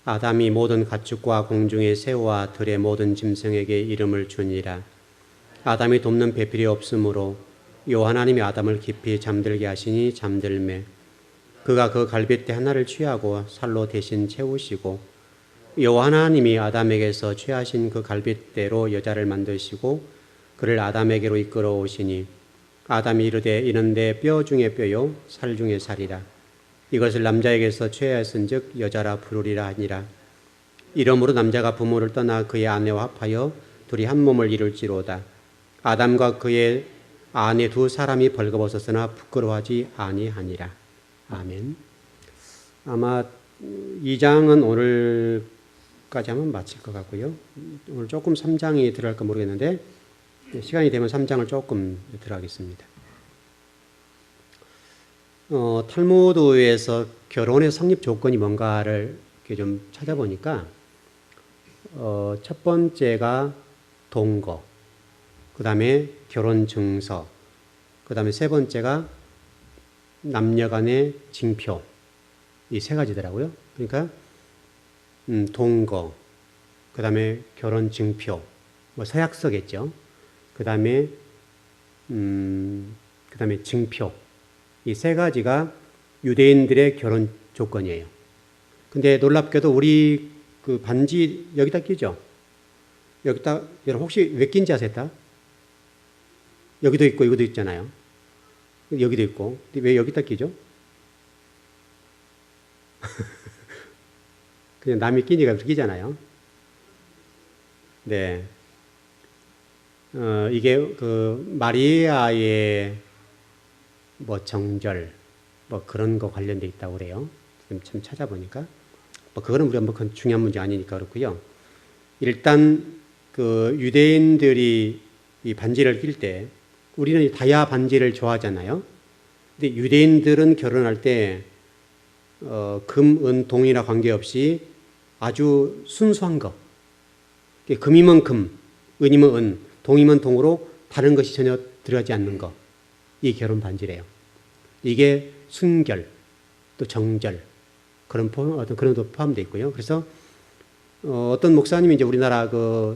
아담이 모든 가축과 공중의 새와 들의 모든 짐승에게 이름을 주니라. 아담이 돕는 배필이 없으므로 여호와 하나님이 아담을 깊이 잠들게 하시니 잠들매 그가 그 갈빗대 하나를 취하고 살로 대신 채우시고 여호와 하나님이 아담에게서 취하신 그 갈빗대로 여자를 만드시고 그를 아담에게로 이끌어 오시니 아담이 이르되 이는 내 뼈 중에 뼈요 살 중에 살이라. 이것을 남자에게서 취하였은즉 여자라 부르리라 하니라. 이러므로 남자가 부모를 떠나 그의 아내와 합하여 둘이 한 몸을 이룰지로다. 아담과 그의 아내 두 사람이 벌거벗었으나 부끄러워하지 아니하니라. 아멘. 아마 2장은 오늘까지 하면 마칠 것 같고요. 오늘 조금 3장이 들어갈까 모르겠는데 시간이 되면 3장을 조금 들어가겠습니다. 탈무드에서 결혼의 성립 조건이 뭔가를 이렇게 좀 찾아보니까 첫 번째가 동거, 그 다음에 결혼 증서, 그 다음에 세 번째가 남녀 간의 징표, 이 세 가지더라고요. 그러니까 동거, 그 다음에 결혼 증표, 뭐 서약서겠죠. 그 다음에 증표, 이 세 가지가 유대인들의 결혼 조건이에요. 근데 놀랍게도 우리 그 반지 여기다 끼죠? 여기다, 여러분 혹시 왜 낀지 아세요? 여기도 있고 여기도 있잖아요. 여기도 있고. 왜 여기다 끼죠? 그냥 남이 끼니까 끼잖아요. 네. 이게 그 마리아의 뭐 정절 뭐 그런 거 관련돼 있다고 그래요. 지금 참 찾아보니까 뭐 그거는 우리가 뭐 그건 중요한 문제 아니니까 그렇고요. 일단 그 유대인들이 이 반지를 낄 때 우리는 다이아 반지를 좋아하잖아요. 근데 유대인들은 결혼할 때 금, 은, 동이나 관계없이 아주 순수한 거. 금이면 금, 은이면 은, 동이면 동으로 다른 것이 전혀 들어가지 않는 거. 이 결혼 반지래요. 이게 순결, 또 정절, 그런 것도 포함되어 있고요. 그래서 어떤 목사님이 이제 우리나라 그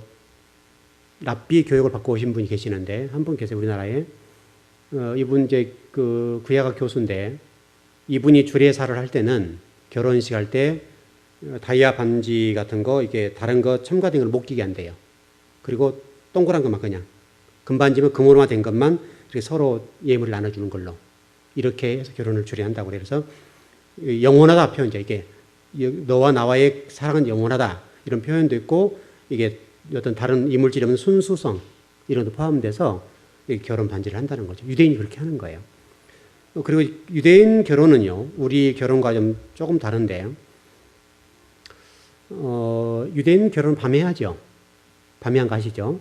랍비 교육을 받고 오신 분이 계시는데 한 분 계세요, 우리나라에. 이분 이제 그 구약학 교수인데 이분이 주례사를 할 때는 결혼식 할 때 다이아 반지 같은 거 이게 다른 거 첨가된 걸 못 끼게 한대요. 그리고 동그란 것만 그냥 금반지면 금으로만 된 것만 이렇게 서로 예물을 나눠주는 걸로 이렇게 해서 결혼을 주례한다고 그래요. 그래서 영원하다 표현이죠. 이게 너와 나와의 사랑은 영원하다 이런 표현도 있고 이게 어떤 다른 이물질이 없는 순수성 이런 것도 포함돼서 결혼 반지를 한다는 거죠. 유대인이 그렇게 하는 거예요. 그리고 유대인 결혼은요, 우리 결혼과 좀 조금 다른데, 유대인 결혼은 밤에 하죠. 밤에 한 거 아시죠?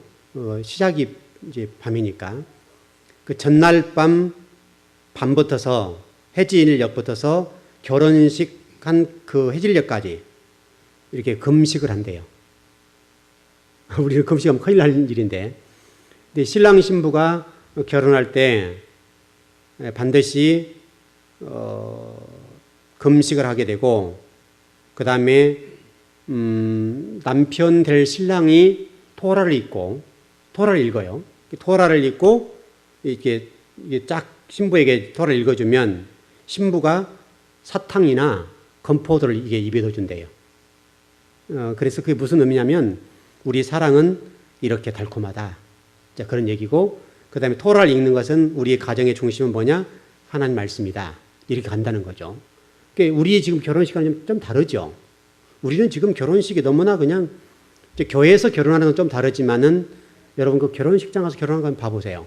시작이 이제 밤이니까. 그 전날 밤부터서 해질녘부터서 결혼식 한 그 해질녘까지 이렇게 금식을 한대요. 우리는 금식하면 큰일 날 일인데. 근데 신랑 신부가 결혼할 때 반드시 금식을 하게 되고 그 다음에 남편 될 신랑이 토라를 읽고 토라를 읽어요. 토라를 읽고 이렇게 쫙 신부에게 토라를 읽어주면 신부가 사탕이나 건포도를 이게 입에 넣어준대요. 그래서 그게 무슨 의미냐면 우리 사랑은 이렇게 달콤하다. 자, 그런 얘기고 그 다음에 토라를 읽는 것은 우리의 가정의 중심은 뭐냐? 하나님 말씀이다. 이렇게 간다는 거죠. 그러니까 우리 지금 결혼식과는 좀 다르죠. 우리는 지금 결혼식이 너무나 그냥 이제 교회에서 결혼하는 건 좀 다르지만은 여러분 그 결혼식장 가서 결혼하는 건 봐보세요.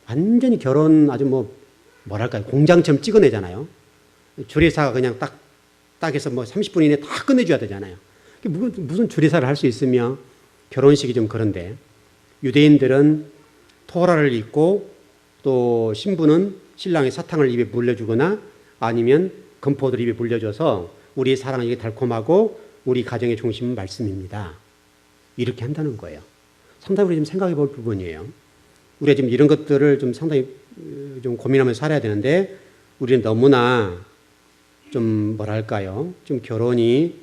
완전히 결혼 아주 뭐랄까요. 공장처럼 찍어내잖아요. 주례사가 그냥 딱 해서 30분 이내에 다 끝내줘야 되잖아요. 무슨 주례사를 할 수 있으며 결혼식이 좀 그런데 유대인들은 토라를 읽고 또 신부는 신랑의 사탕을 입에 물려주거나 아니면 건포도를 입에 물려줘서 우리의 사랑은 이게 달콤하고 우리 가정의 중심은 말씀입니다. 이렇게 한다는 거예요. 상당히 우리 좀 생각해 볼 부분이에요. 우리가 지금 이런 것들을 좀 상당히 좀 고민하면서 살아야 되는데 우리는 너무나 좀 뭐랄까요? 좀 결혼이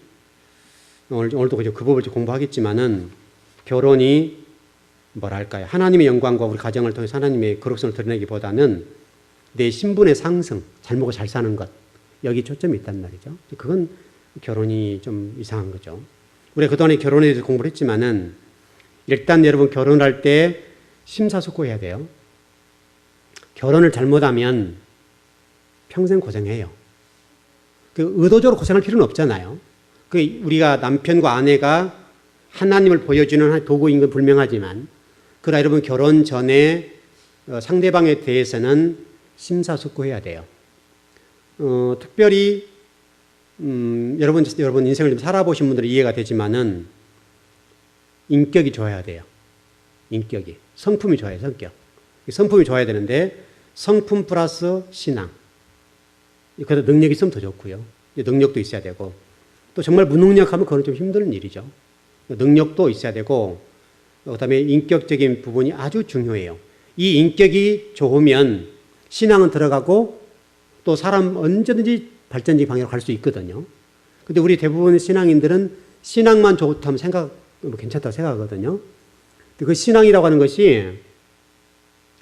오늘도 그 법을 공부하겠지만은 결혼이 뭐랄까요? 하나님의 영광과 우리 가정을 통해서 하나님의 거룩성을 드러내기보다는 내 신분의 상승, 잘 먹고 잘 사는 것, 여기 초점이 있단 말이죠. 그건 결혼이 좀 이상한 거죠. 우리가 그동안에 결혼에 대해서 공부를 했지만은 일단 여러분 결혼할 때 심사숙고해야 돼요. 결혼을 잘못하면 평생 고생해요. 그 의도적으로 고생할 필요는 없잖아요. 그 우리가 남편과 아내가 하나님을 보여주는 도구인 건 분명하지만 그러나 여러분 결혼 전에 상대방에 대해서는 심사숙고해야 돼요. 특별히 여러분 인생을 좀 살아보신 분들은 이해가 되지만은 인격이 좋아야 돼요. 인격이. 성품이 좋아요. 성품이 좋아야 되는데 성품 플러스 신앙. 그래서 능력이 있으면 더 좋고요. 능력도 있어야 되고 또 정말 무능력하면 그건 좀 힘든 일이죠. 능력도 있어야 되고 그다음에 인격적인 부분이 아주 중요해요. 이 인격이 좋으면 신앙은 들어가고 또 사람 언제든지 발전적인 방향으로 갈 수 있거든요. 근데 우리 대부분의 신앙인들은 신앙만 좋다면 괜찮다고 생각하거든요. 근데 그 신앙이라고 하는 것이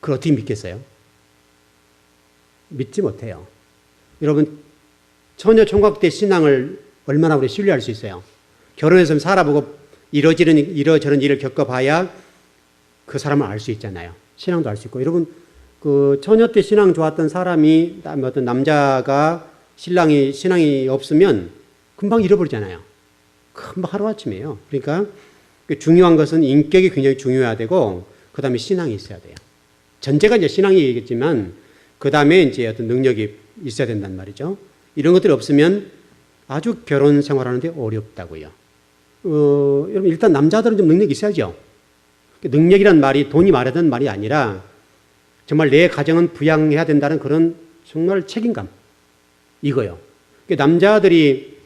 그걸 어떻게 믿겠어요? 믿지 못해요. 여러분 처녀 총각 때 신앙을 얼마나 우리 신뢰할 수 있어요? 결혼해서 살아보고 이러저런 일을 겪어봐야 그 사람을 알 수 있잖아요. 신앙도 알 수 있고. 여러분, 그 처녀 때 신앙 좋았던 사람이 어떤 남자가 신앙이 없으면 금방 잃어버리잖아요. 금방 하루아침이에요. 그러니까 중요한 것은 인격이 굉장히 중요해야 되고, 그 다음에 신앙이 있어야 돼요. 전제가 이제 신앙이겠지만, 그 다음에 이제 어떤 능력이 있어야 된단 말이죠. 이런 것들이 없으면 아주 결혼 생활하는데 어렵다고요. 여러분, 일단 남자들은 좀 능력이 있어야죠. 능력이란 말이 돈이 말하던 말이 아니라 정말 내 가정은 부양해야 된다는 그런 정말 책임감. 이거요. 남자들이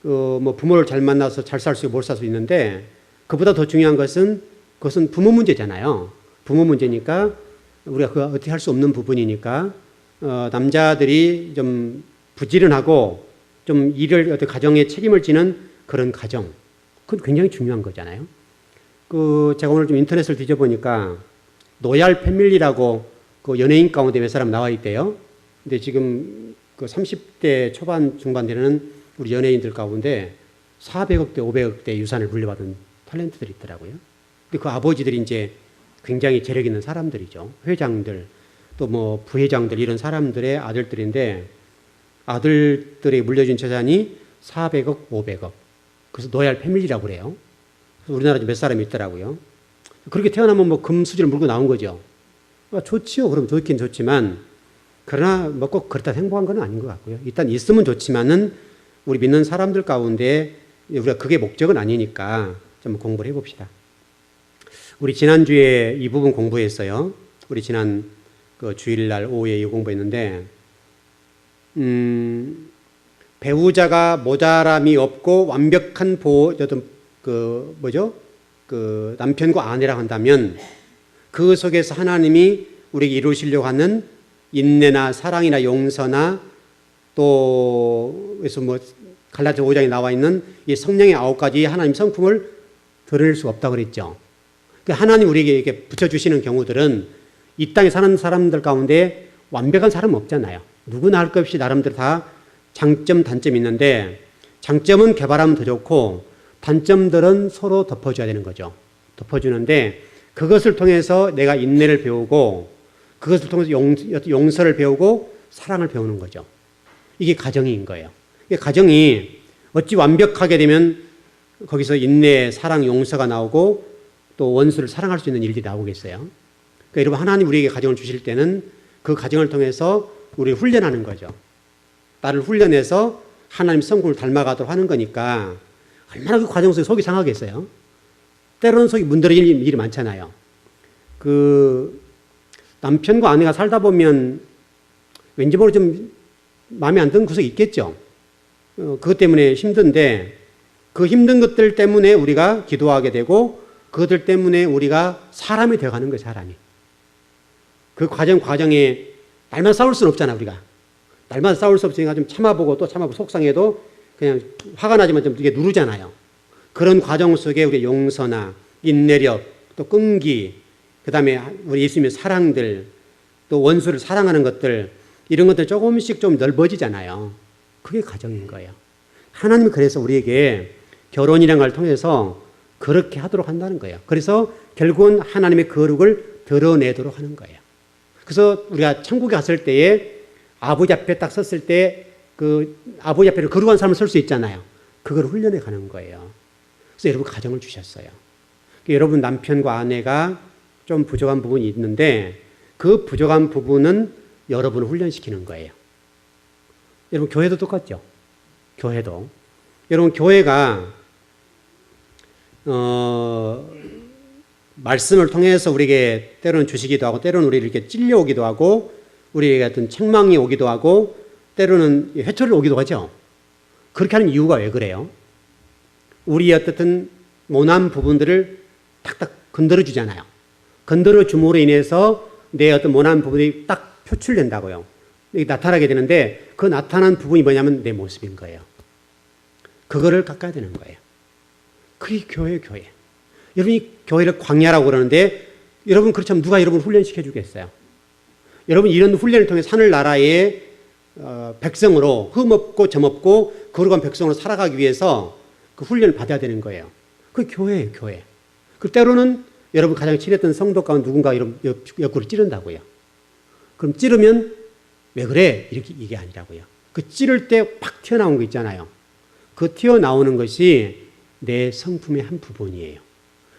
뭐 부모를 잘 만나서 잘 살 수 있고 못 살 수 있는데 그보다 더 중요한 것은 그것은 부모 문제잖아요. 부모 문제니까 우리가 그거 어떻게 할 수 없는 부분이니까 남자들이 좀 부지런하고 좀 일을 어떤 가정에 책임을 지는 그런 가정. 그건 굉장히 중요한 거잖아요. 제가 오늘 좀 인터넷을 뒤져보니까 노얄 패밀리라고 그 연예인 가운데 몇 사람 나와 있대요. 근데 지금 그 30대 초반 중반 되는 우리 연예인들 가운데 400억대, 500억대 유산을 물려받은 탤런트들이 있더라고요. 근데 그 아버지들이 이제 굉장히 재력 있는 사람들이죠. 회장들, 또 뭐 부회장들 이런 사람들의 아들들인데 아들들이 물려준 재산이 400억, 500억. 그래서 노얄 패밀리라고 그래요. 우리나라에 몇 사람이 있더라고요. 그렇게 태어나면 뭐 금수저를 물고 나온 거죠. 좋지요. 그럼 좋긴 좋지만, 그러나 뭐 꼭 그렇다 행복한 건 아닌 것 같고요. 일단 있으면 좋지만은 우리 믿는 사람들 가운데 우리가 그게 목적은 아니니까 좀 공부를 해봅시다. 우리 지난주에 이 부분 공부했어요. 우리 지난 그 주일날 오후에 이 공부했는데, 배우자가 모자람이 없고 완벽한 남편과 아내라 한다면 그 속에서 하나님이 우리에게 이루시려고 하는 인내나 사랑이나 용서나 또 그래서 뭐 갈라디아 5장에 나와 있는 이 성령의 9가지 하나님 성품을 드러낼 수 없다고 그랬죠. 그러니까 하나님 우리에게 이렇게 붙여주시는 경우들은 이 땅에 사는 사람들 가운데 완벽한 사람은 없잖아요. 누구나 할 것 없이 나름대로 다 장점, 단점이 있는데 장점은 개발하면 더 좋고 단점들은 서로 덮어줘야 되는 거죠. 덮어주는데 그것을 통해서 내가 인내를 배우고 그것을 통해서 용서를 배우고 사랑을 배우는 거죠. 이게 가정인 거예요. 이게 가정이 어찌 완벽하게 되면 거기서 인내, 사랑, 용서가 나오고 또 원수를 사랑할 수 있는 일들이 나오겠어요. 그러니까 여러분 하나님 우리에게 가정을 주실 때는 그 가정을 통해서 우리를 훈련하는 거죠. 나를 훈련해서 하나님 성품을 닮아가도록 하는 거니까 얼마나 그 과정 속에 속이 상하겠어요. 때로는 속이 문드러질 일이 많잖아요. 그 남편과 아내가 살다 보면 왠지 모르게 좀 마음에 안 드는 구석이 있겠죠. 그것 때문에 힘든데 그 힘든 것들 때문에 우리가 기도하게 되고 그것들 때문에 우리가 사람이 되어가는 거예요. 사람이. 그 과정에 날마다 싸울 수는 없잖아 우리가. 날마다 싸울 수 없으니까 좀 참아보고 또 참아보고 속상해도 그냥 화가 나지만 좀 이게 누르잖아요. 그런 과정 속에 우리 용서나 인내력, 또 끈기, 그 다음에 우리 예수님의 사랑들, 또 원수를 사랑하는 것들, 이런 것들 조금씩 좀 넓어지잖아요. 그게 과정인 거예요. 하나님은 그래서 우리에게 결혼이라는 걸 통해서 그렇게 하도록 한다는 거예요. 그래서 결국은 하나님의 거룩을 드러내도록 하는 거예요. 그래서 우리가 천국에 갔을 때에 아버지 앞에 딱 섰을 때 그 아버지 앞에 거룩한 삶을 설 수 있잖아요. 그걸 훈련해 가는 거예요. 그래서 여러분 가정을 주셨어요. 여러분 남편과 아내가 좀 부족한 부분이 있는데 그 부족한 부분은 여러분을 훈련시키는 거예요. 여러분 교회도 똑같죠? 교회도. 여러분 교회가 말씀을 통해서 우리에게 때로는 주시기도 하고 때로는 우리를 이렇게 찔려오기도 하고 우리에게 어떤 책망이 오기도 하고 때로는 회초리를 오기도 하죠. 그렇게 하는 이유가 왜 그래요? 우리의 어떻든 모난 부분들을 탁탁 건드려 주잖아요. 건드려 줌으로 인해서 내 어떤 모난 부분이 딱 표출된다고요. 나타나게 되는데 그 나타난 부분이 뭐냐면 내 모습인 거예요. 그거를 깎아야 되는 거예요. 그게 교회예요, 교회. 여러분이 교회를 광야라고 그러는데 여러분 그렇다면 누가 여러분을 훈련시켜 주겠어요? 여러분 이런 훈련을 통해 하늘나라의 백성으로 흠없고 점없고 거룩한 백성으로 살아가기 위해서 그 훈련을 받아야 되는 거예요. 그게 교회예요, 교회. 그 때로는 여러분 가장 친했던 성도 가운데 누군가 이런 옆구리 찌른다고요. 그럼 찌르면 왜 그래? 이렇게 이게 아니라고요. 그 찌를 때 팍 튀어나온 거 있잖아요. 그 튀어나오는 것이 내 성품의 한 부분이에요.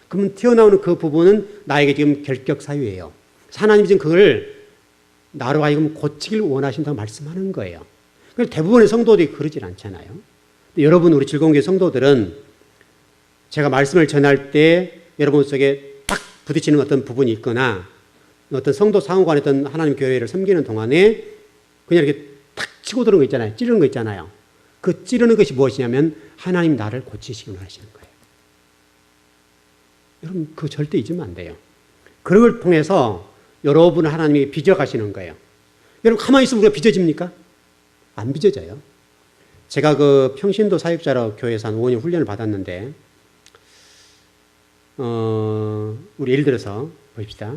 그러면 튀어나오는 그 부분은 나에게 지금 결격 사유예요. 하나님이 지금 그걸 나로 하여금 고치길 원하신다고 말씀하는 거예요. 대부분의 성도들이 그러질 않잖아요. 여러분 우리 즐거운교회 성도들은 제가 말씀을 전할 때 여러분 속에 딱 부딪히는 어떤 부분이 있거나 어떤 성도 상호간에 어떤 하나님 교회를 섬기는 동안에 그냥 이렇게 탁 치고 들어오는 거 있잖아요. 찌르는 거 있잖아요. 그 찌르는 것이 무엇이냐면 하나님 나를 고치시기 원하시는 거예요. 여러분 그거 절대 잊으면 안 돼요. 그런 걸 통해서 여러분을 하나님이 빚어가시는 거예요. 여러분 가만히 있으면 우리가 빚어집니까? 안 빚어져요. 제가 그 평신도 사역자로 교회에서 한 5년 훈련을 받았는데 우리 예를 들어서 봅시다.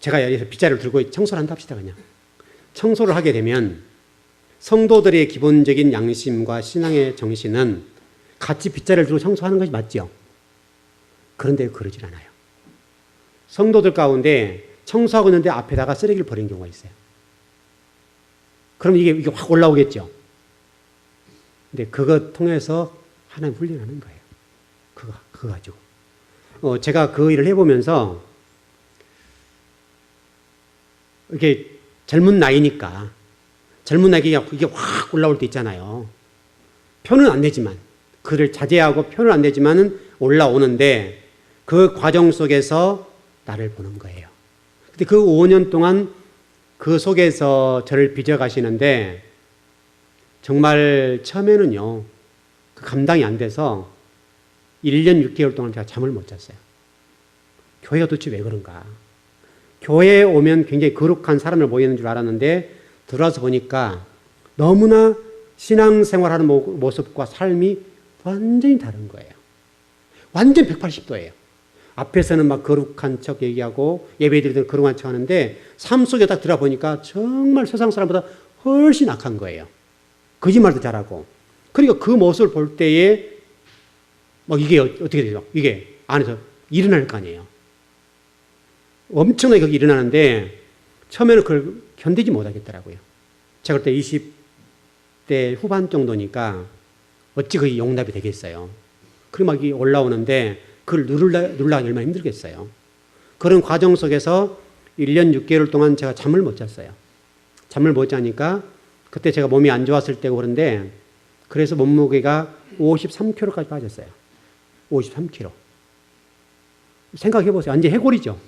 제가 여기서 빗자루를 들고 청소를 한다 합시다. 그냥 청소를 하게 되면 성도들의 기본적인 양심과 신앙의 정신은 같이 빗자루를 들고 청소하는 것이 맞죠? 그런데 그러질 않아요. 성도들 가운데 청소하고 있는데 앞에다가 쓰레기를 버린 경우가 있어요. 그럼 이게 확 올라오겠죠? 근데 그것 통해서 하나님 훈련하는 거예요. 그거 가지고. 제가 그 일을 해보면서 이게 젊은 나이니까 이게 확 올라올 때 있잖아요. 표는 안 내지만 그를 자제하고 표는 안 내지만은 올라오는데 그 과정 속에서 나를 보는 거예요. 근데 그 5년 동안 그 속에서 저를 빚어가시는데 정말 처음에는요 그 감당이 안 돼서 1년 6개월 동안 제가 잠을 못 잤어요. 교회가 도대체 왜 그런가? 교회에 오면 굉장히 거룩한 사람을 모이는 줄 알았는데 들어와서 보니까 너무나 신앙생활하는 모습과 삶이 완전히 다른 거예요. 완전 180도예요. 앞에서는 막 거룩한 척 얘기하고 예배드리던 거룩한 척 하는데 삶 속에 딱 들어보니까 정말 세상 사람보다 훨씬 악한 거예요. 거짓말도 잘하고. 그러니까 그 모습을 볼 때에 막 이게 어떻게 되죠? 이게 안에서 일어날 거 아니에요. 엄청나게 그게 일어나는데 처음에는 그걸 견디지 못하겠더라고요. 제가 그때 20대 후반 정도니까 어찌 그게 용납이 되겠어요. 그리고 막 이게 올라오는데 그걸 누르려고 얼마나 힘들겠어요. 그런 과정 속에서 1년 6개월 동안 제가 잠을 못 잤어요. 잠을 못 자니까 그때 제가 몸이 안 좋았을 때고 그런데 그래서 몸무게가 53kg까지 빠졌어요. 53kg. 생각해 보세요. 완전 해골이죠.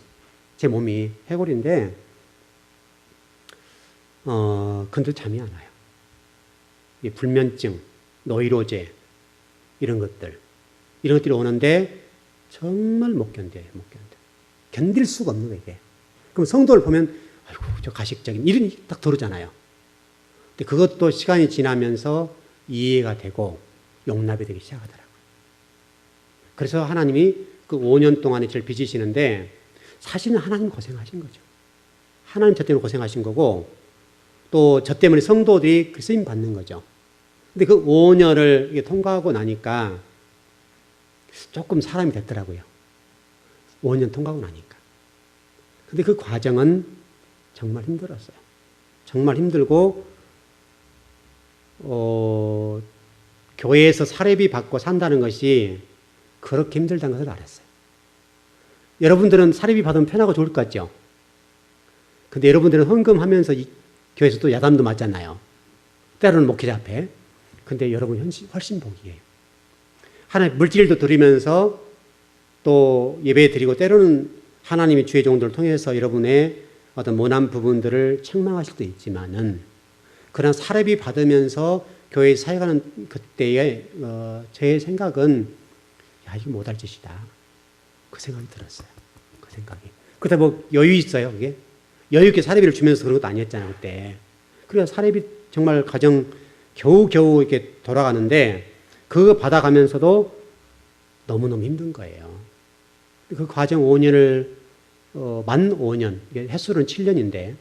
제 몸이 해골인데 근데 잠이 안 와요. 이 불면증, 노이로제 이런 것들이 오는데 정말 못 견뎌요. 못 견뎌. 견딜 수가 없는 거예요. 이게. 그럼 성도를 보면 아이고 저 가식적인 이런 딱 들어오잖아요. 근데 그것도 시간이 지나면서 이해가 되고 용납이 되기 시작하더라고요. 그래서 하나님이 그 5년 동안에 저를 빚으시는데 사실은 하나님 고생하신 거죠. 하나님 저 때문에 고생하신 거고 또 저 때문에 성도들이 그 쓰임 받는 거죠. 근데 그 5년을 통과하고 나니까 조금 사람이 됐더라고요. 5년 통과하고 나니까. 근데 그 과정은 정말 힘들었어요. 정말 힘들고 교회에서 사례비 받고 산다는 것이 그렇게 힘들다는 것을 알았어요. 여러분들은 사례비 받으면 편하고 좋을 것 같죠? 근데 여러분들은 헌금하면서 교회에서 또 야단도 맞잖아요. 때로는 목회자 앞에. 근데 여러분 훨씬 복이에요. 하나님 물질도 드리면서 또 예배 드리고 때로는 하나님의 주의 종들을 통해서 여러분의 어떤 모난 부분들을 책망하실 수도 있지만은 그러나 사례비 받으면서 교회에 사역하는 그때의 제 생각은 야 이거 못할 짓이다. 그 생각이 들었어요. 그 생각이. 그때 뭐 여유 있어요 그게? 여유 있게 사례비를 주면서 그런 것도 아니었잖아요 그때. 그래서 사례비 정말 가정 겨우겨우 이렇게 돌아가는데 그거 받아가면서도 너무너무 힘든 거예요. 그 과정 5년을 만 5년, 횟수는 7년인데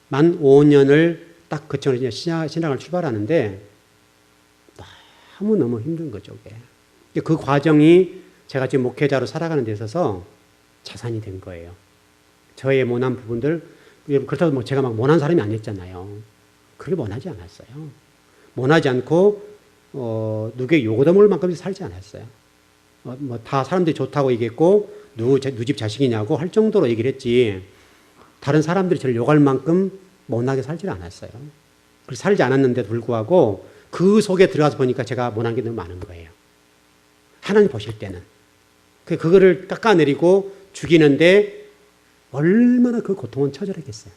만 5년을 딱 그처럼 신앙을 출발하는데 너무너무 힘든 거죠. 그게. 그 과정이 제가 지금 목회자로 살아가는 데 있어서 자산이 된 거예요. 저의 모난 부분들, 그렇다고 뭐 제가 막 모난 사람이 아니었잖아요. 그렇게 모나지 않았어요. 모나지 않고 누구의 요구도 먹을 만큼 살지 않았어요. 뭐 다 사람들이 좋다고 얘기했고 누구 집 자식이냐고 할 정도로 얘기를 했지 다른 사람들이 저를 욕할 만큼 못나게 살지 않았어요. 그래서 살지 않았는데도 불구하고 그 속에 들어가서 보니까 제가 못난 게 너무 많은 거예요. 하나님 보실 때는. 그거를 깎아내리고 죽이는데 얼마나 그 고통은 처절했겠어요.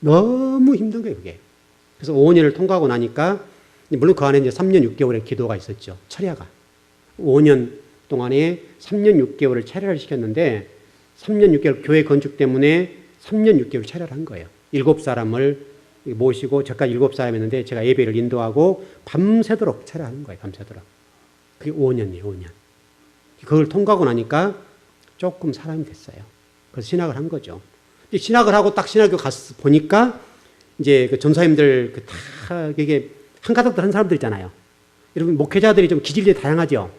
너무 힘든 거예요, 그게. 그래서 5년을 통과하고 나니까 물론 그 안에 이제 3년 6개월의 기도가 있었죠. 철야가. 5년 동안에 3년 6개월을 철야를 시켰는데 3년 6개월 교회 건축 때문에 3년 6개월 철야를 한 거예요. 7사람을 모시고 저까지 7사람이었는데 제가 예배를 인도하고 밤새도록 철야하는 거예요. 밤새도록. 그게 5년이에요. 5년. 그걸 통과하고 나니까 조금 사람이 됐어요. 그래서 신학을 한 거죠. 신학을 하고 딱 신학교 가서 보니까 이제 그 전사님들 다 이게 한가닥들 한 사람들 있잖아요. 여러분 목회자들이 좀 기질이 다양하죠.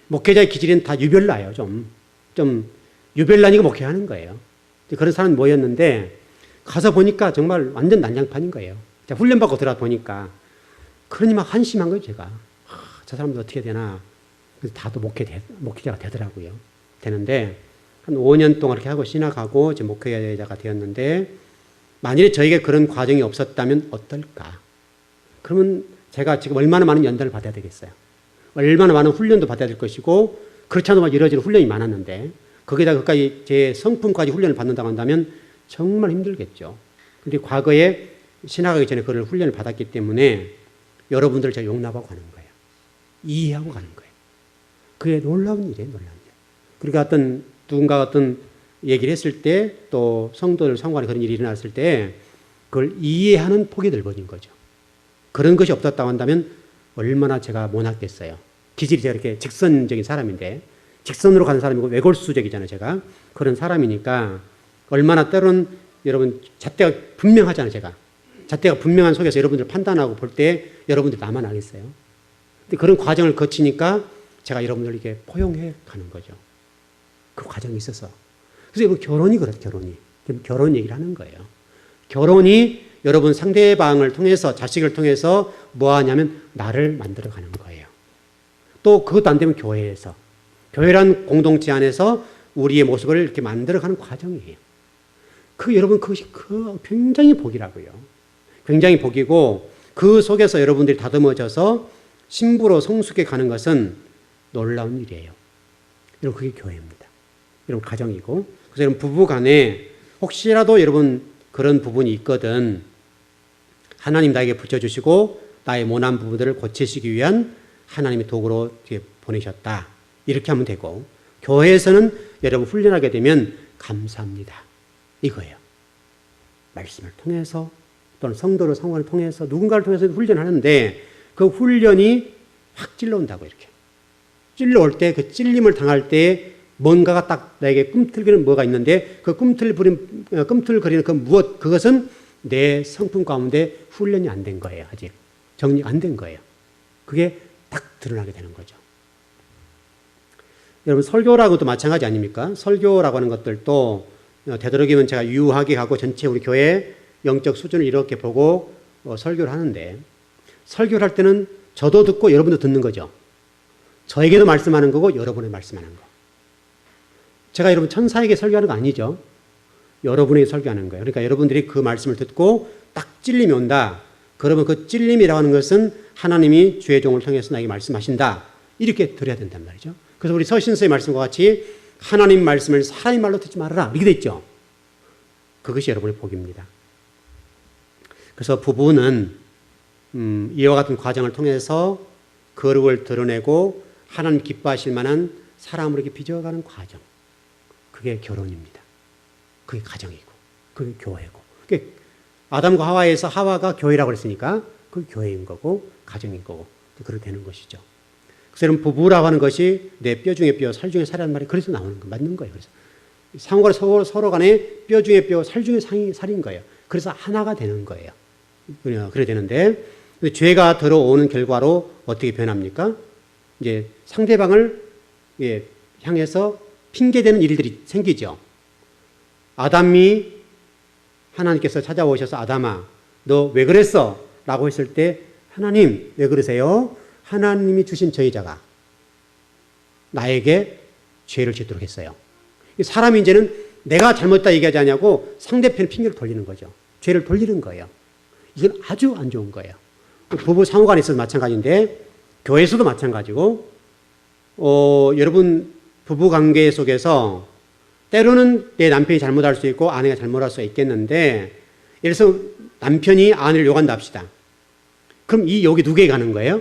목회자의 기질은 다 유별나요. 좀 유별나니까 목회하는 거예요. 그런 사람이 모였는데 가서 보니까 정말 완전 난장판인 거예요. 훈련받고 들어가 보니까 그러니 막 한심한 거예요. 제가 저 사람들 어떻게 되나. 그래서 다도 목회자가 되더라고요. 되는데 한 5년 동안 이렇게 하고 신학하고 이제 목회자가 되었는데 만일에 저에게 그런 과정이 없었다면 어떨까? 그러면 제가 지금 얼마나 많은 연단을 받아야 되겠어요? 얼마나 많은 훈련도 받아야 될 것이고 그렇지 않아도 막 이러지는 훈련이 많았는데 거기다 그까지 제 성품까지 훈련을 받는다고 한다면 정말 힘들겠죠. 근데 과거에 신학하기 전에 그걸 훈련을 받았기 때문에 여러분들을 제가 용납하고 가는 거예요. 이해하고 가는 거예요. 그게 놀라운 일이에요. 놀라운 일. 그러니까 누군가 어떤 얘기를 했을 때 또 성도들 상관에 그런 일이 일어났을 때 그걸 이해하는 폭이 넓어진 거죠. 그런 것이 없었다고 한다면 얼마나 제가 못났겠어요. 기질이 제가 이렇게 직선적인 사람인데 직선으로 가는 사람이고 외골수적이잖아요. 제가 그런 사람이니까 얼마나 때로는 여러분 잣대가 분명하잖아요. 제가 잣대가 분명한 속에서 여러분들 판단하고 볼 때 여러분들 나만 알겠어요. 근데 그런 과정을 거치니까 제가 여러분들 이렇게 포용해 가는 거죠. 그 과정이 있어서. 그래서 결혼이 그렇다. 결혼 얘기를 하는 거예요. 결혼이 여러분 상대방을 통해서 자식을 통해서 뭐 하냐면 나를 만들어가는 거예요. 또 그것도 안 되면 교회에서 교회란 공동체 안에서 우리의 모습을 이렇게 만들어가는 과정이에요. 여러분 그것이 굉장히 복이라고요. 굉장히 복이고 그 속에서 여러분들이 다듬어져서 신부로 성숙해 가는 것은 놀라운 일이에요. 여러분 그게 교회입니다. 여러분 가정이고 그래서 여러분 부부 간에 혹시라도 여러분 그런 부분이 있거든 하나님 나에게 붙여주시고 나의 모난 부분들을 고치시기 위한 하나님의 도구로 보내셨다. 이렇게 하면 되고 교회에서는 여러분 훈련하게 되면 감사합니다. 이거예요. 말씀을 통해서 또는 성도를 상관을 통해서 누군가를 통해서 훈련하는데 그 훈련이 확 찔러온다고 이렇게. 찔러올 때 그 찔림을 당할 때 뭔가가 딱 나에게 꿈틀거리는 뭐가 있는데 그 꿈틀거리는 그 무엇, 그것은 내 성품 가운데 훈련이 안 된 거예요. 아직 정리 안 된 거예요. 그게 딱 드러나게 되는 거죠. 여러분, 설교라고도 마찬가지 아닙니까? 설교라고 하는 것들도 되도록이면 제가 유하게 하고 전체 우리 교회 영적 수준을 이렇게 보고 설교를 하는데, 설교를 할 때는 저도 듣고 여러분도 듣는 거죠. 저에게도 말씀하는 거고 여러분에 말씀하는 거. 제가 여러분 천사에게 설교하는 거 아니죠. 여러분에게 설교하는 거예요. 그러니까 여러분들이 그 말씀을 듣고 딱 찔림이 온다. 그러면 그 찔림이라고 하는 것은 하나님이 주의 종을 통해서 나에게 말씀하신다. 이렇게 들어야 된단 말이죠. 그래서 우리 서신서의 말씀과 같이 하나님 말씀을 사람의 말로 듣지 말아라. 이렇게 돼 있죠. 그것이 여러분의 복입니다. 그래서 부부는 이와 같은 과정을 통해서 거룩을 드러내고 하나님 기뻐하실 만한 사람으로 이렇게 빚어가는 과정. 그게 결혼입니다. 그게 가정이고, 그게 교회고. 그게 아담과 하와에서 하와가 교회라고 그랬으니까 그게 교회인 거고, 가정인 거고, 그렇게 되는 것이죠. 그래서 여러분, 부부라고 하는 것이 내 뼈 중에 뼈, 살 중에 살이라는 말이 그래서 나오는 거 맞는 거예요. 그래서 상호가 서로 간에 뼈 중에 뼈, 살 중에 살인 거예요. 그래서 하나가 되는 거예요. 그래 되는데, 죄가 들어오는 결과로 어떻게 변합니까? 이제 상대방을 향해서 핑계대는 일들이 생기죠. 아담이 하나님께서 찾아오셔서 아담아, 너 왜 그랬어? 라고 했을 때 하나님 왜 그러세요? 하나님이 주신 저희자가 나에게 죄를 짓도록 했어요. 사람이 이제는 내가 잘못했다 얘기하지 않냐고 상대편 핑계를 돌리는 거죠. 죄를 돌리는 거예요. 이건 아주 안 좋은 거예요. 부부 상호간에 있어도 마찬가지인데 교회에서도 마찬가지고 여러분 부부 관계 속에서 때로는 내 남편이 잘못할 수 있고 아내가 잘못할 수 있겠는데, 예를 들어서 남편이 아내를 욕한다 합시다. 그럼 이 욕이 누구에게 가는 거예요?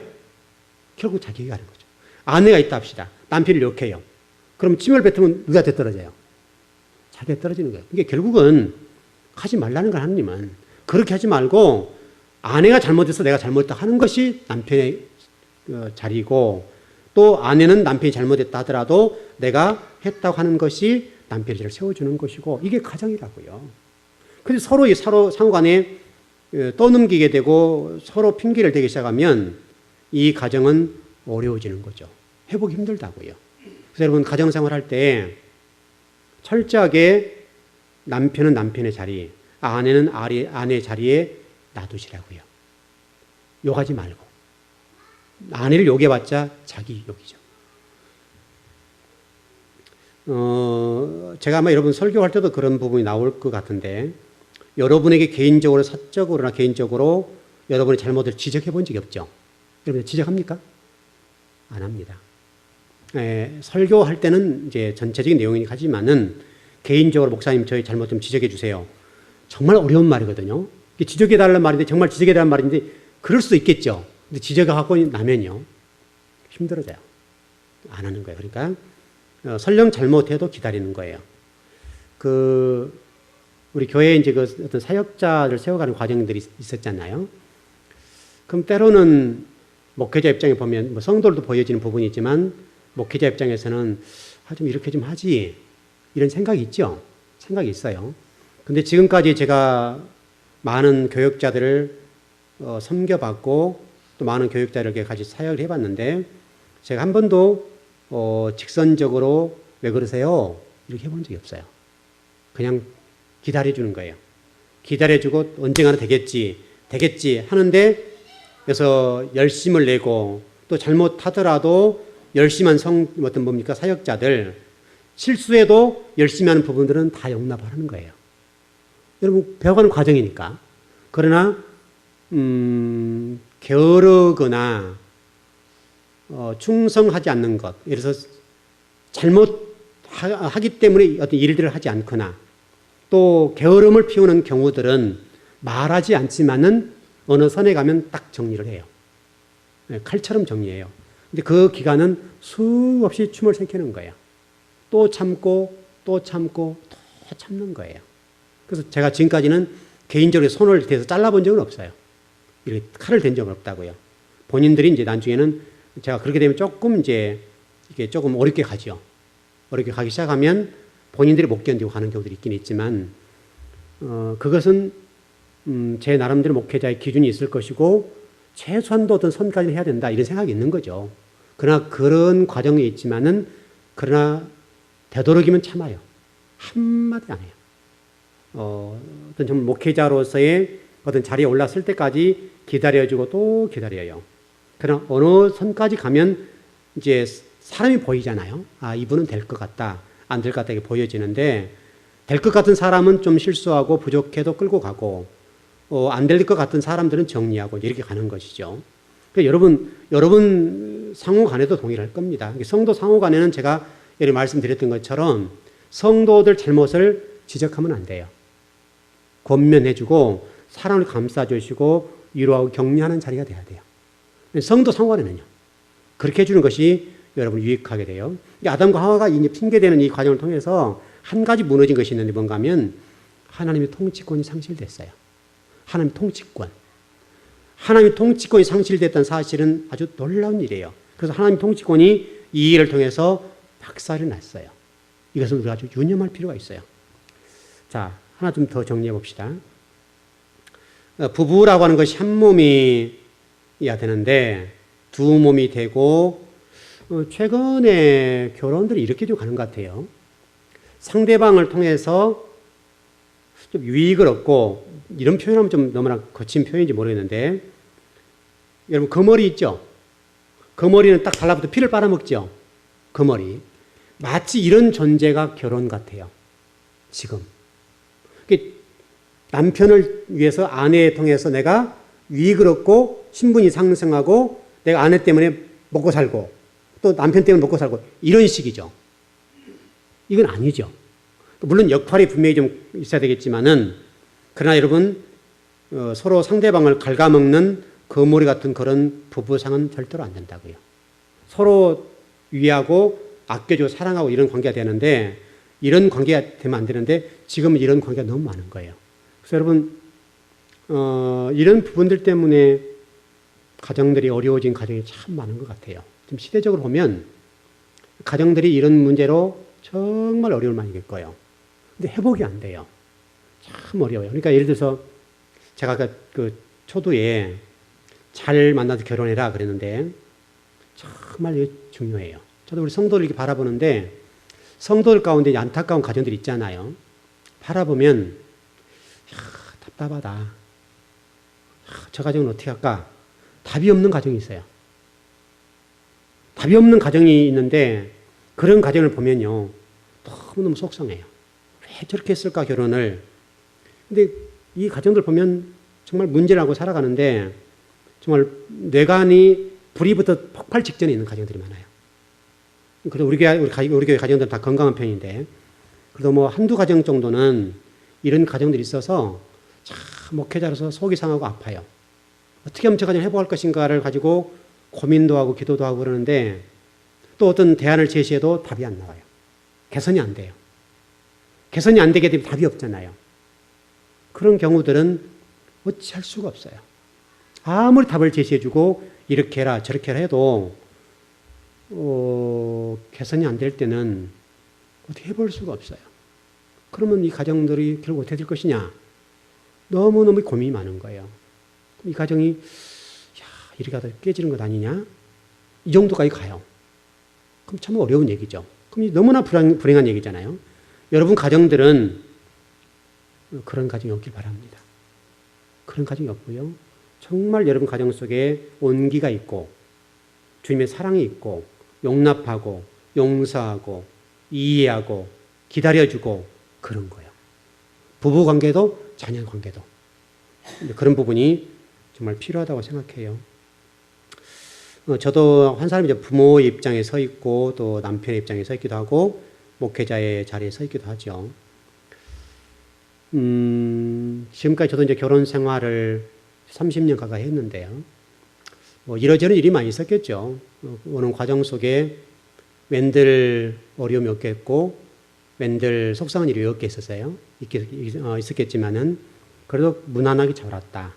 결국 자기에게 가는 거죠. 아내가 있다 합시다. 남편을 욕해요. 그럼 침을 뱉으면 누구한테 떨어져요? 자기한테 떨어지는 거예요. 이게 결국은 하지 말라는 걸 하나님은. 그렇게 하지 말고 아내가 잘못해서 내가 잘못했다 하는 것이 남편의 자리고, 또 아내는 남편이 잘못했다 하더라도 내가 했다고 하는 것이 남편의 자리를 세워주는 것이고, 이게 가정이라고요. 그래서 서로 상호간에 떠넘기게 되고 서로 핑계를 대기 시작하면 이 가정은 어려워지는 거죠. 회복이 힘들다고요. 그래서 여러분, 가정생활 할 때 철저하게 남편은 남편의 자리, 아내는 아내의 자리에 놔두시라고요. 욕하지 말고. 아내를 욕해봤자 자기 욕이죠. 제가 아마 여러분 설교할 때도 그런 부분이 나올 것 같은데, 여러분에게 개인적으로, 사적으로나 개인적으로 여러분의 잘못을 지적해 본 적이 없죠? 여러분 지적합니까? 안 합니다. 설교할 때는 이제 전체적인 내용이긴 하지만은 개인적으로 목사님 저희 잘못 좀 지적해 주세요. 정말 어려운 말이거든요. 지적해 달라는 말인데, 정말 지적해 달라는 말인데 그럴 수도 있겠죠. 근데 지적하고 나면요 힘들어져요. 안 하는 거예요. 그러니까 설령 잘못해도 기다리는 거예요. 우리 교회에 이제 그 어떤 사역자를 세워가는 과정들이 있었잖아요. 그럼 때로는 목회자 입장에 보면 뭐 성도들도 보여지는 부분이 있지만, 목회자 입장에서는 좀 이렇게 좀 하지, 이런 생각이 있죠. 생각이 있어요. 근데 지금까지 제가 많은 교육자들을 섬겨봤고, 또 많은 교육자들에게 같이 사역을 해봤는데, 제가 한 번도 직선적으로 왜 그러세요? 이렇게 해본 적이 없어요. 그냥 기다려주는 거예요. 기다려주고 언젠가는 되겠지 하는데, 그래서 열심을 내고, 또 잘못하더라도 열심한 사역자들, 실수해도 열심히 하는 부분들은 다 용납하는 거예요. 여러분, 배워가는 과정이니까. 그러나 게으르거나 충성하지 않는 것, 예를 들어서 잘못하기 때문에 어떤 일들을 하지 않거나, 또 게으름을 피우는 경우들은 말하지 않지만은 어느 선에 가면 딱 정리를 해요. 칼처럼 정리해요. 근데 그 기간은 수없이 춤을 삼키는 거예요. 또 참고 또 참고 또 참는 거예요. 그래서 제가 지금까지는 개인적으로 손을 대서 잘라본 적은 없어요. 이렇게 칼을 댄 적은 없다고요. 본인들이 이제 나중에는 제가 그렇게 되면 조금 이제 이게 조금 어렵게 가죠. 어렵게 가기 시작하면 본인들이 못 견디고 가는 경우들이 있긴 있지만, 그것은 제 나름대로 목회자의 기준이 있을 것이고 최소한도 어떤 선까지는 해야 된다 이런 생각이 있는 거죠. 그러나 그런 과정이 있지만은 그러나 되도록이면 참아요. 한마디 안 해요. 어떤 정말 목회자로서의 어떤 자리에 올랐을 때까지 기다려주고 또 기다려요. 그러나 어느 선까지 가면 이제 사람이 보이잖아요. 아, 이분은 될 것 같다, 안 될 것 같다 이게 보여지는데, 될 것 같은 사람은 좀 실수하고 부족해도 끌고 가고, 안 될 것 같은 사람들은 정리하고 이렇게 가는 것이죠. 그러니까 여러분 상호 간에도 동일할 겁니다. 성도 상호 간에는 제가 예를 말씀드렸던 것처럼 성도들 잘못을 지적하면 안 돼요. 권면해주고 사랑을 감싸주시고 위로하고 격려하는 자리가 돼야 돼요. 성도 상호 간에는요. 그렇게 해주는 것이 여러분 유익하게 돼요. 아담과 하와가 핑계대는 이 과정을 통해서 한 가지 무너진 것이 있는데 뭔가 하면 하나님의 통치권이 상실됐어요. 하나님의 통치권. 하나님의 통치권이 상실됐다는 사실은 아주 놀라운 일이에요. 그래서 하나님의 통치권이 이 일을 통해서 박살이 났어요. 이것은 우리가 아주 유념할 필요가 있어요. 자, 하나 좀 더 정리해 봅시다. 부부라고 하는 것이 한 몸이야 되는데 두 몸이 되고, 최근에 결혼들이 이렇게 좀 가는 것 같아요. 상대방을 통해서 좀 유익을 얻고, 이런 표현하면 좀 너무나 거친 표현인지 모르겠는데, 여러분 거머리 있죠? 거머리는 딱 달라붙어 피를 빨아먹죠? 거머리. 마치 이런 존재가 결혼 같아요. 지금. 남편을 위해서 아내에 통해서 내가 유익을 얻고 신분이 상승하고 내가 아내 때문에 먹고 살고 또 남편 때문에 먹고 살고 이런 식이죠. 이건 아니죠. 물론 역할이 분명히 좀 있어야 되겠지만은, 그러나 여러분 서로 상대방을 갉아먹는 거머리 같은 그런 부부상은 절대로 안 된다고요. 서로 위하고 아껴주고 사랑하고 이런 관계가 되는데, 이런 관계가 되면 안 되는데 지금은 이런 관계가 너무 많은 거예요. 그래서 여러분 이런 부분들 때문에 가정들이 어려워진 가정이 참 많은 것 같아요. 지금 시대적으로 보면 가정들이 이런 문제로 정말 어려울 많이 겪어요. 근데 회복이 안 돼요. 참 어려워요. 그러니까 예를 들어서 제가 그 초두에 잘 만나서 결혼해라 그랬는데 정말 이게 중요해요. 저도 우리 성도를 이렇게 바라보는데 성도들 가운데 안타까운 가정들이 있잖아요. 바라보면 답답하다. 저 가정은 어떻게 할까? 답이 없는 가정이 있어요. 답이 없는 가정이 있는데 그런 가정을 보면요. 너무너무 속상해요. 왜 저렇게 했을까 결혼을. 근데 이 가정들 보면 정말 문제라고 살아가는데 정말 뇌관이 불이 붙어 폭발 직전에 있는 가정들이 많아요. 그래도 우리 교회 가정들은 다 건강한 편인데, 그래도 뭐 한두 가정 정도는 이런 가정들이 있어서 참 목회자로서 속이 상하고 아파요. 어떻게 하면 저 가정을 회복할 것인가를 가지고 고민도 하고 기도도 하고 그러는데 또 어떤 대안을 제시해도 답이 안 나와요. 개선이 안 돼요. 개선이 안 되게 되면 답이 없잖아요. 그런 경우들은 어찌할 수가 없어요. 아무리 답을 제시해주고 이렇게 해라 저렇게 해라 해도 개선이 안 될 때는 어떻게 해볼 수가 없어요. 그러면 이 가정들이 결국 어떻게 될 것이냐? 너무너무 고민이 많은 거예요. 이 가정이 이렇게 하다 깨지는 것 아니냐? 이 정도까지 가요. 그럼 참 어려운 얘기죠. 그럼 너무나 불행한 얘기잖아요. 여러분 가정들은 그런 가정이 없길 바랍니다. 그런 가정이 없고요. 정말 여러분 가정 속에 온기가 있고 주님의 사랑이 있고 용납하고 용서하고 이해하고 기다려주고 그런 거예요. 부부관계도 자녀관계도. 그런 부분이 정말 필요하다고 생각해요. 저도 한 사람이 이제 부모의 입장에 서 있고 또 남편의 입장에 서 있기도 하고 목회자의 자리에 서 있기도 하죠. 지금까지 저도 이제 결혼 생활을 30년 가까이 했는데요. 뭐 이러저런 일이 많이 있었겠죠. 오는 과정 속에 웬들 어려움이 없겠고 웬들 속상한 일이 없게 있었어요. 있었겠지만은 그래도 무난하게 잘 왔다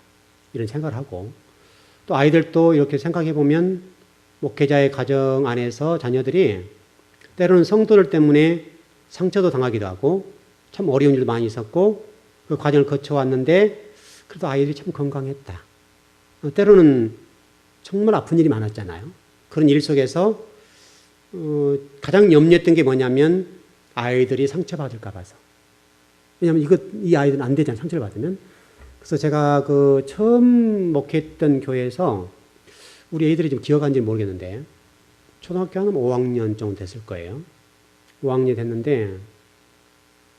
이런 생각을 하고, 또 아이들도 이렇게 생각해 보면 목회자의 가정 안에서 자녀들이 때로는 성도들 때문에 상처도 당하기도 하고 참 어려운 일도 많이 있었고 그 과정을 거쳐왔는데 그래도 아이들이 참 건강했다. 때로는 정말 아픈 일이 많았잖아요. 그런 일 속에서 가장 염려했던 게 뭐냐면 아이들이 상처받을까 봐서. 왜냐하면 이 아이들은 안 되잖아요. 상처를 받으면. 그래서 제가 그 처음 목회했던 교회에서 우리 애들이 좀 기억하는지 모르겠는데 초등학교 한 5학년 정도 됐을 거예요. 5학년 됐는데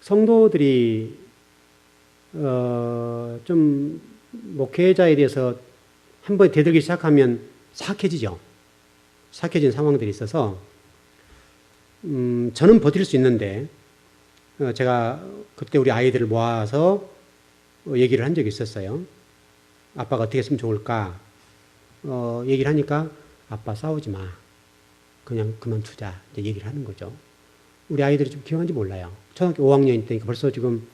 성도들이 좀 목회자에 대해서 한 번 대들기 시작하면 사악해지죠. 사악해진 상황들이 있어서 저는 버틸 수 있는데 제가 그때 우리 아이들을 모아서 얘기를 한 적이 있었어요. 아빠가 어떻게 했으면 좋을까? 얘기를 하니까 아빠 싸우지 마. 그냥 그만두자. 이제 얘기를 하는 거죠. 우리 아이들이 좀 기억하는지 몰라요. 초등학교 5학년 때니까 벌써 지금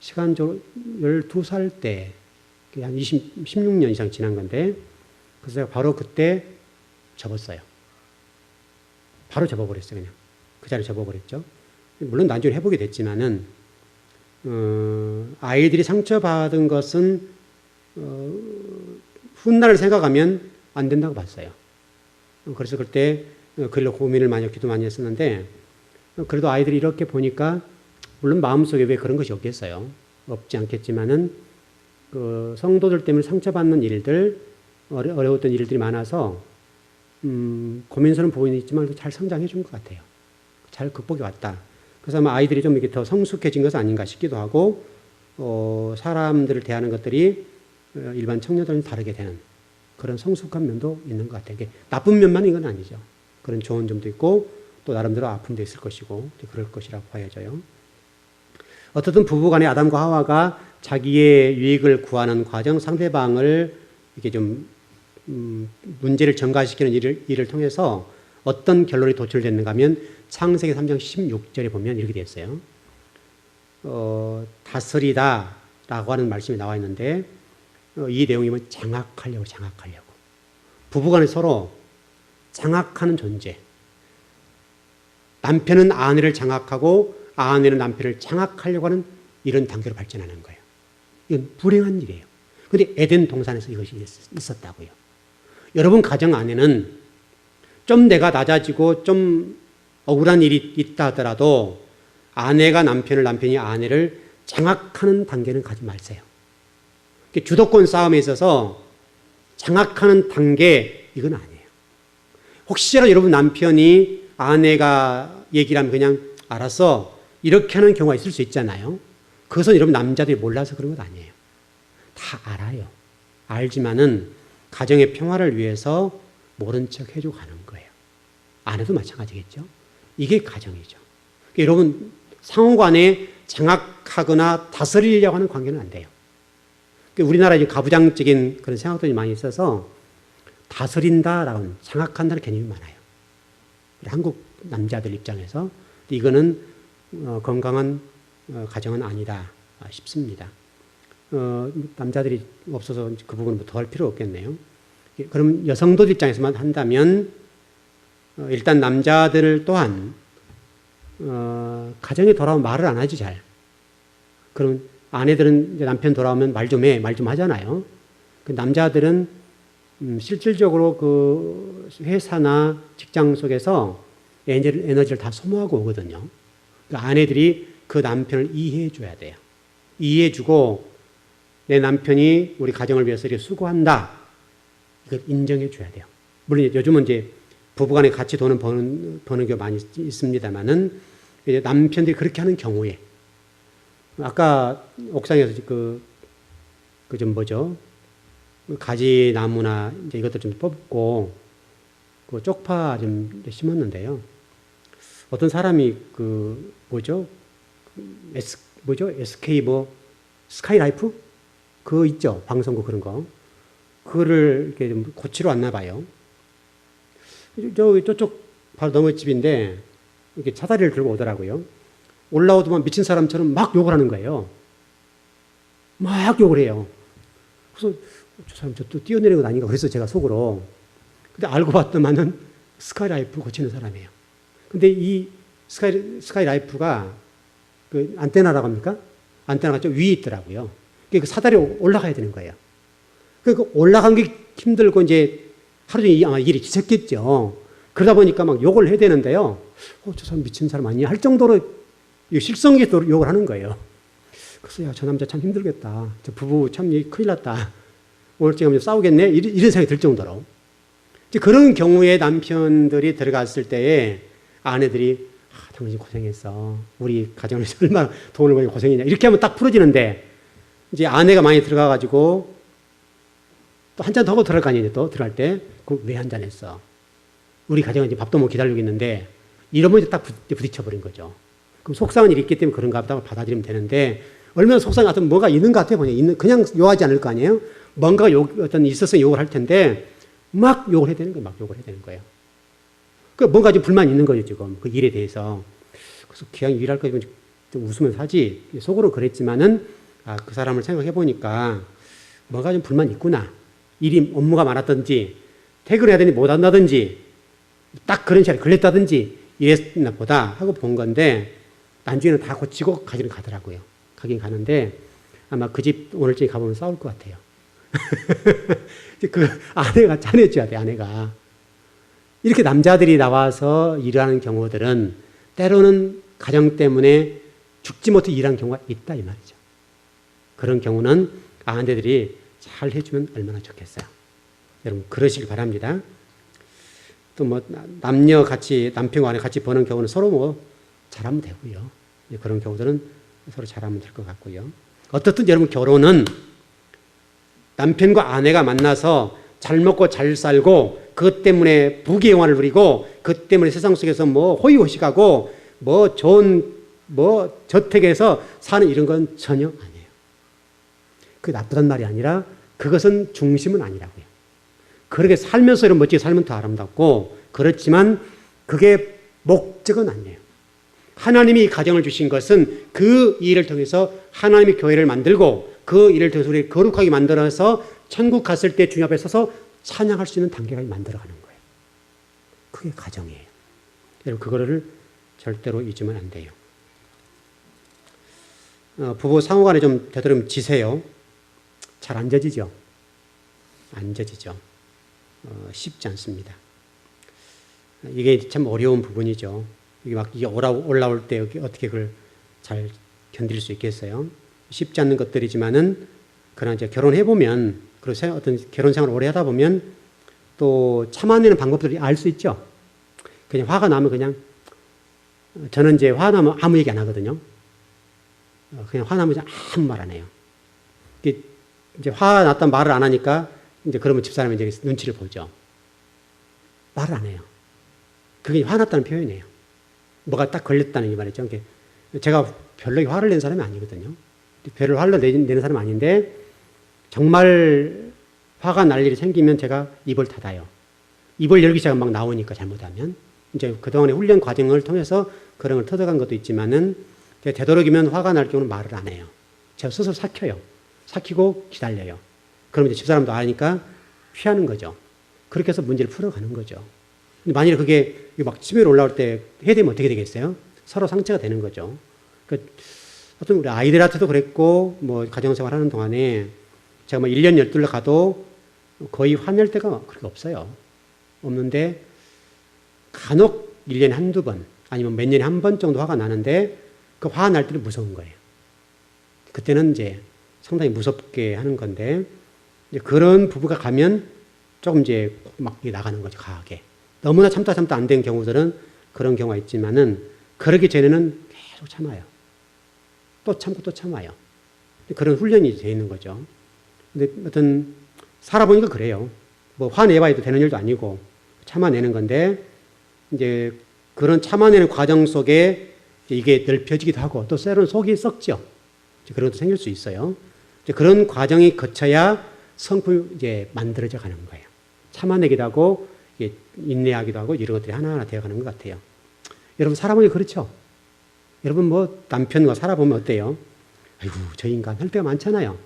시간적으로 12살 때 한 16년 이상 지난 건데 그래서 제가 바로 그때 접었어요. 바로 접어버렸어요. 그냥. 그 자리에 접어버렸죠. 물론 나중에 회복이 됐지만은 아이들이 상처받은 것은 훗날을 생각하면 안 된다고 봤어요. 그래서 그때 그걸로 고민을 많이 기도 많이 했었는데 그래도 아이들이 이렇게 보니까 물론 마음속에 왜 그런 것이 없겠어요. 없지 않겠지만은 그 성도들 때문에 상처받는 일들 어려웠던 일들이 많아서 고민스러운 부분이 있지만 잘 성장해 준 것 같아요. 잘 극복해 왔다. 그래서 아마 아이들이 좀 이렇게 더 성숙해진 것은 아닌가 싶기도 하고 사람들을 대하는 것들이 일반 청년들은 다르게 되는 그런 성숙한 면도 있는 것 같아요. 이게 나쁜 면만 이건 아니죠. 그런 좋은 점도 있고 또 나름대로 아픔도 있을 것이고 그럴 것이라고 봐야져요. 어떻든 부부간에 아담과 하와가 자기의 유익을 구하는 과정, 상대방을 이렇게 좀 문제를 전가시키는 일을 통해서 어떤 결론이 도출됐는가 하면 창세기 3장 16절에 보면 이렇게 되어 있어요. 다스리다 라고 하는 말씀이 나와 있는데 이 내용이 뭐 장악하려고. 부부간에 서로 장악하는 존재. 남편은 아내를 장악하고 아내는 남편을 장악하려고 하는 이런 단계로 발전하는 거예요. 이건 불행한 일이에요. 그런데 에덴 동산에서 이것이 있었다고요. 여러분 가정 안에는 좀 내가 낮아지고 좀 억울한 일이 있다 하더라도 아내가 남편을, 남편이 아내를 장악하는 단계는 가지 마세요. 주도권 싸움에 있어서 장악하는 단계 이건 아니에요. 혹시라도 여러분 남편이 아내가 얘기를 하면 그냥 알아서 이렇게 하는 경우가 있을 수 있잖아요. 그것은 여러분 남자들이 몰라서 그런 것 아니에요. 다 알아요. 알지만은 가정의 평화를 위해서 모른 척 해주고 가는 거예요. 아내도 마찬가지겠죠. 이게 가정이죠. 그러니까 여러분 상호간에 장악하거나 다스리려고 하는 관계는 안 돼요. 그러니까 우리나라에 가부장적인 그런 생각들이 많이 있어서 다스린다라고는 장악한다는 개념이 많아요. 한국 남자들 입장에서 이거는 건강한 가정은 아니다 싶습니다. 남자들이 없어서 그 부분은 더 할 필요 없겠네요. 그럼 여성들 입장에서만 한다면 일단 남자들 또한 가정에 돌아오면 말을 안 하지 잘. 그럼 아내들은 이제 남편 돌아오면 말 좀 해, 말 좀 하잖아요. 그 남자들은 실질적으로 그 회사나 직장 속에서 에너지를 다 소모하고 오거든요. 그러니까 아내들이 그 남편을 이해해 줘야 돼요. 이해해 주고 내 남편이 우리 가정을 위해서 이렇게 수고한다. 이걸 인정해 줘야 돼요. 물론 요즘은 이제 부부간에 같이 돈을 버는 경우 많이 있습니다만은 남편들이 그렇게 하는 경우에 아까 옥상에서 좀 뭐죠? 가지 나무나 이제 이것도 좀 뽑고 그 쪽파 좀 심었는데요. 어떤 사람이 SK 스카이라이프? 그거 있죠. 방송국 그런 거. 그거를 이렇게 좀 고치러 왔나 봐요. 저쪽 바로 너머 집인데 이렇게 사다리를 들고 오더라고요. 올라오더만 미친 사람처럼 막 욕을 하는 거예요. 막 욕을 해요. 그래서 저 사람 저 또 뛰어내리는 건 아닌가 그래서 제가 속으로. 근데 알고 봤더만은 스카이라이프 고치는 사람이에요. 근데 이 스카이라이프가 그 안테나라고 합니까? 안테나가 좀 위에 있더라고요. 그 사다리 올라가야 되는 거예요. 그러니까 올라간 게 힘들고 이제 하루 종일 아마 일이 지쳤겠죠. 그러다 보니까 막 욕을 해야 되는데요. 저 사람 미친 사람 아니야? 할 정도로 실성이 욕을 하는 거예요. 그래서 야, 저 남자 참 힘들겠다. 저 부부 참 큰일 났다. 오늘쯤 싸우겠네? 이런 생각이 들 정도로. 이제 그런 경우에 남편들이 들어갔을 때에 아내들이 당신 고생했어. 우리 가정을 얼마나 돈을 벌고 고생했냐. 이렇게 하면 딱 풀어지는데 이제 아내가 많이 들어가가지고 또 한 잔 더 하고 들어갈 거 아니에요. 또 들어갈 때. 그럼 왜 한 잔 했어? 우리 가정은 이제 밥도 못 기다리고 있는데 이러면 이제 딱 부딪혀버린 거죠. 그럼 속상한 일이 있기 때문에 그런가 보다 받아들이면 되는데 얼마나 속상해. 하여튼 뭐가 있는 것 같아요. 그냥 욕하지 않을 거 아니에요. 뭔가 어떤 있어서 욕을 할 텐데 막 욕을 해야 되는 거예요. 막 욕을 해야 되는 거예요. 그 뭔가 좀 불만이 있는 거죠. 지금 그 일에 대해서. 그래서 그냥 일할 거면 좀 웃으면서 하지. 속으로 그랬지만은 그 사람을 생각해 보니까 뭔가 좀 불만이 있구나. 일이 업무가 많았든지 퇴근해야 되니 못 한다든지 딱 그런 시간에 걸렸다든지 이랬나 보다 하고 본 건데 나중에는 다 고치고 가지는 가더라고요. 가긴 가는데 아마 그 집 오늘쯤에 가보면 싸울 것 같아요. 그 아내가 짜내줘야 돼. 아내가. 이렇게 남자들이 나와서 일하는 경우들은 때로는 가정 때문에 죽지 못해 일하는 경우가 있다 이 말이죠. 그런 경우는 아내들이 잘 해주면 얼마나 좋겠어요. 여러분 그러시길 바랍니다. 또 뭐 남녀 같이 남편과 아내 같이 버는 경우는 서로 뭐 잘하면 되고요. 그런 경우들은 서로 잘하면 될 것 같고요. 어떻든 여러분 결혼은 남편과 아내가 만나서 잘 먹고 잘 살고 그것 때문에 부귀영화를 누리고 그것 때문에 세상 속에서 뭐 호의호식하고 뭐 좋은 뭐 저택에서 사는 이런 건 전혀 아니에요. 그게 나쁘단 말이 아니라 그것은 중심은 아니라고요. 그렇게 살면서 이런 멋지게 살면 더 아름답고 그렇지만 그게 목적은 아니에요. 하나님이 가정을 주신 것은 그 일을 통해서 하나님의 교회를 만들고 그 일을 통해서 우리를 거룩하게 만들어서 천국 갔을 때 주님 앞에 서서 찬양할 수 있는 단계가 만들어가는 거예요. 그게 가정이에요. 여러분 그거를 절대로 잊으면 안 돼요. 부부 상호간에 좀 되도록 지세요. 잘 안 져지죠? 안 져지죠. 쉽지 않습니다. 이게 참 어려운 부분이죠. 이게 막 올라올 때 어떻게 그걸 잘 견딜 수 있겠어요? 쉽지 않는 것들이지만은 그러나 이제 결혼해보면 그리고 어떤 결혼 생활을 오래 하다 보면 또 참아내는 방법들을 알 수 있죠. 그냥 화가 나면 그냥 저는 이제 화나면 아무 얘기 안 하거든요. 그냥 화나면 그냥 아무 말 안 해요. 이제 화가 났다는 말을 안 하니까 이제 그러면 집사람이 이제 눈치를 보죠. 말을 안 해요. 그게 화났다는 표현이에요. 뭐가 딱 걸렸다는 이 말이죠. 제가 별로 화를 낸 사람이 아니거든요. 별로 화를 내는 사람은 아닌데 정말 화가 날 일이 생기면 제가 입을 닫아요. 입을 열기 시작하면 막 나오니까 잘못하면. 이제 그동안의 훈련 과정을 통해서 그런 걸 터득한 것도 있지만은 되도록이면 화가 날 경우는 말을 안 해요. 제가 스스로 삭혀요. 삭히고 기다려요. 그러면 이제 집사람도 아니까 피하는 거죠. 그렇게 해서 문제를 풀어가는 거죠. 근데 만일에 그게 막 치매로 올라올 때 해야 되면 어떻게 되겠어요? 서로 상처가 되는 거죠. 그러니까 어떤 우리 아이들한테도 그랬고 뭐 가정생활 하는 동안에 제가 뭐 1년 12를 가도 거의 화낼 때가 그렇게 없어요. 없는데 간혹 1년에 한두 번 아니면 몇 년에 한 번 정도 화가 나는데 그 화가 날 때는 무서운 거예요. 그때는 이제 상당히 무섭게 하는 건데 이제 그런 부부가 가면 조금 이제 막 나가는 거죠. 강하게. 너무나 참다 안 된 경우들은 그런 경우가 있지만은 그러기 전에는 계속 참아요. 또 참고 또 참아요. 그런 훈련이 되어 있는 거죠. 근데 어떤 살아보니까 그래요. 뭐 화내봐도 되는 일도 아니고 참아내는 건데 이제 그런 참아내는 과정 속에 이게 넓혀지기도 하고 또 때로는 속이 썩죠. 그런 것도 생길 수 있어요. 그런 과정이 거쳐야 성품이 이제 만들어져 가는 거예요. 참아내기도 하고 인내하기도 하고 이런 것들이 하나하나 되어가는 것 같아요. 여러분 살아보니 그렇죠? 여러분 뭐 남편과 살아보면 어때요? 아이고 저 인간 할 때가 많잖아요.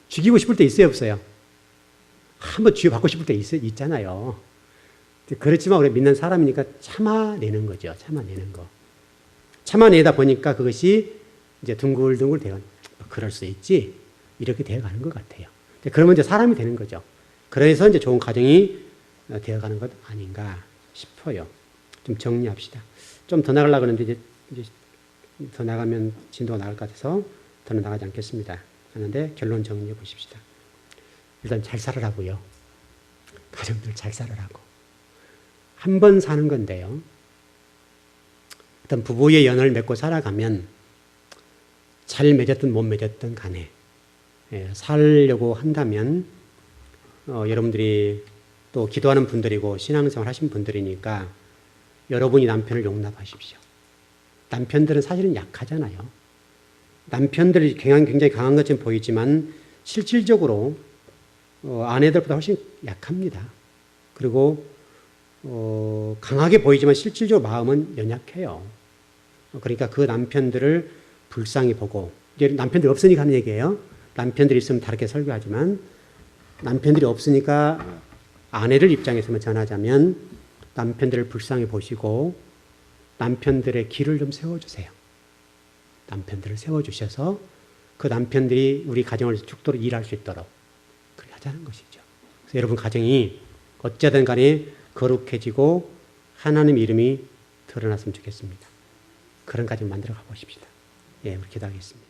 죽이고 싶을 때 있어요 없어요? 한번 죽여받고 싶을 때 있잖아요. 그렇지만 우리 믿는 사람이니까 참아내는 거죠. 참아내는 거. 참아내다 보니까 그것이 이제 둥글둥글 되어 그럴 수 있지. 이렇게 되어가는 것 같아요. 그러면 이제 사람이 되는 거죠. 그래서 이제 좋은 가정이 되어가는 것 아닌가 싶어요. 좀 정리합시다. 좀 더 나가려고 하는데 이제 더 나가면 진도가 나갈 것 같아서 더는 나가지 않겠습니다. 하는데 결론 정리해 보십시다. 일단 잘 살아라고요. 가정들 잘 살아라고. 한 번 사는 건데요. 어떤 부부의 연을 맺고 살아가면 잘 맺었든 못 맺었든 간에 살려고 한다면 여러분들이 또 기도하는 분들이고 신앙생활 하신 분들이니까 여러분이 남편을 용납하십시오. 남편들은 사실은 약하잖아요. 남편들이 굉장히 강한 것처럼 보이지만 실질적으로 아내들보다 훨씬 약합니다. 그리고 강하게 보이지만 실질적으로 마음은 연약해요. 그러니까 그 남편들을 불쌍히 보고, 이제 남편들이 없으니까 하는 얘기예요. 남편들이 있으면 다르게 설교하지만 남편들이 없으니까 아내를 입장에서만 전하자면 남편들을 불쌍히 보시고 남편들의 길을 좀 세워주세요. 남편들을 세워주셔서 그 남편들이 우리 가정을 죽도록 일할 수 있도록 그렇게 하자는 것이죠. 그래서 여러분 가정이 어쨌든 간에 거룩해지고 하나님의 이름이 드러났으면 좋겠습니다. 그런 가정 만들어 가보십시다. 예, 우리 기도하겠습니다.